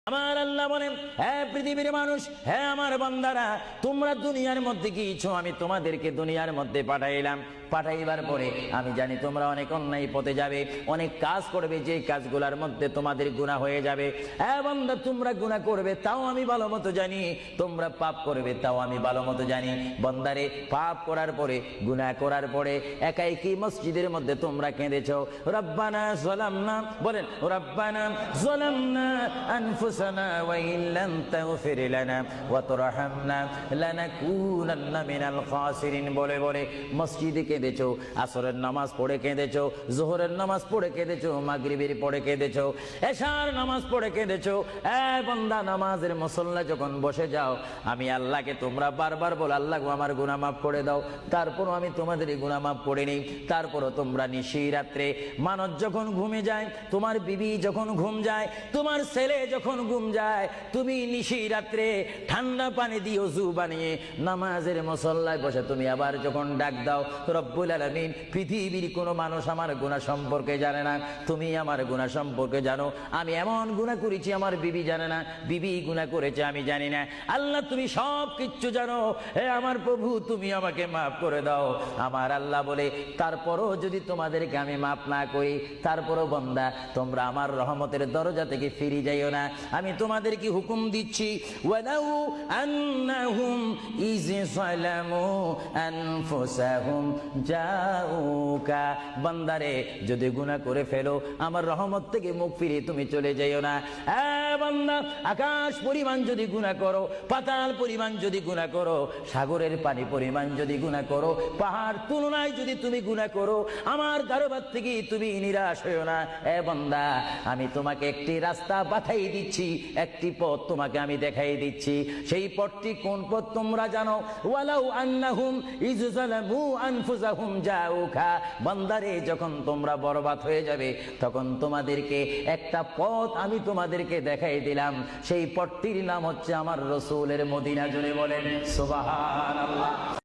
আমার আল্লাহ বলেন, হে পৃথিবীর মানুষ, হে আমার বান্দারা, তোমরা দুনিয়ার মধ্যে গিয়েছো, আমি তোমাদেরকে দুনিয়ার মধ্যে পাঠাইলাম। পাঠাইবার পরে আমি জানি তোমরা অনেক অন্যায় পথে যাবে, অনেক কাজ করবে, যে কাজগুলোর মধ্যে তোমাদের গুনাহ হয়ে যাবে। হে বান্দা, তোমরা গুনাহ করবে তাও আমি ভালো মতো জানি, তোমরা পাপ করবে তাও আমি ভালো মতো জানি। বান্দারে, পাপ করার পরে, গুনাহ করার পরে একাই কি মসজিদের মধ্যে তোমরা কেঁদেছো, রব্বানা যালামনা, বলেন রব্বানা যালামনা আনফুসানা ওয়া ইল্লাম তাগফির লানা ওয়া তুরহামনা লানাকুনান্না মিনাল খাসিরিন বলে বলে মসজিদে কেঁদেছো, আসরের নামাজ পড়ে কেঁদেছো, যোহরের নামাজ পড়ে কেঁদেছো, মাগরিবের পড়ে কেঁদেছো, এশার নামাজ পড়ে কেঁদেছো। এ বান্দা, নামাজের মুসল্লা যখন বসে যাও, আমি আল্লাহকে তোমরা বারবার বল, আল্লাহ আমার গুনাহ মাফ করে দাও। তারপরও আমি তোমাদের গুনাহ মাফ করে নেই। তারপরও তোমরা নিশি রাত্রে, মানুষ যখন ঘুমে যায়, তোমার বিবি যখন ঘুম যায়, তোমার ছেলে যখন ঘুম যায়, তুমি নিশি রাত্রে ঠান্ডা পানি দিয়ে ওযু বানিয়ে নামাজের মুসল্লায় বসে তুমি আবার যখন ডাক দাও, রব্বুল আলামিন, পৃথিবীর কোনো মানুষ আমার গুনাহ সম্পর্কে জানে না, তুমি আমার গুনাহ সম্পর্কে জানো। আমি এমন গুনাহ করেছি আমার বিবি জানে না, বিবি গুনাহ করেছে আমি জানি না। আল্লাহ, তুমি সব কিচ্ছু জানো। হে আমার প্রভু, তুমি আমাকে মাফ করে দাও। আমার আল্লাহ বলে, তারপরও যদি তোমাদেরকে আমি মাফ না করি, তারপরও বান্দা, তোমরা আমার রহমতের দরজা থেকে ফিরে যাইও না। আমি তোমাদেরকে হুকুম দিচ্ছি, ওয়ালাউ আন্নাহুম ইয যালামু আনফুসাহুম জাউকা, বান্দারে, যদি গুনাহ করে ফেলো, আমার রহমত থেকে মুখ ফিরে তুমি চলে যাইও না। বান্দা, আকাশ পরিমাণ যদি গুনাহ করো, পাতাল পরিমাণ যদি গুনাহ করো, সাগরের পানি পরিমাণ যদি গুনাহ করো, পাহাড় তুলনায় যদি তুমি গুনাহ করো, আমার দরবার থেকে তুমি নিরাশ হইও না। বান্দা, আমি তোমাকে একটি রাস্তা বাতাই দিচ্ছি, একটি পথ তোমাকে আমি দেখাই দিচ্ছি। সেই পথটি কোন পথ তোমরা জানো? ওয়ালাউ আন্নাহুম ইয যালামু আনফুসাহুম জাউকা, বান্দারে, যখন তোমরা বরবাদ হয়ে যাবে, তখন তোমাদেরকে একটা পথ আমি তোমাদেরকে দেখাই দিলাম। সেই পথটির নাম হচ্ছে আমার রাসূলের মদিনা। জুড়ে বলেন সুবহানাল্লাহ।